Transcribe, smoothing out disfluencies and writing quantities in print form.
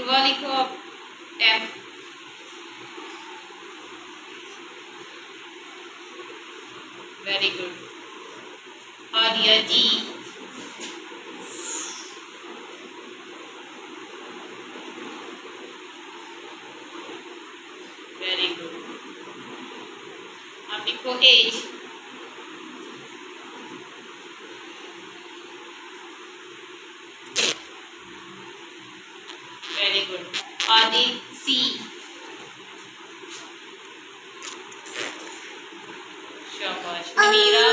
ध्रुवा लिखो अब F. Very good. Arya ji. Very good. अब लिखो एज। Very good. आदि सी। शाबाश। मीरा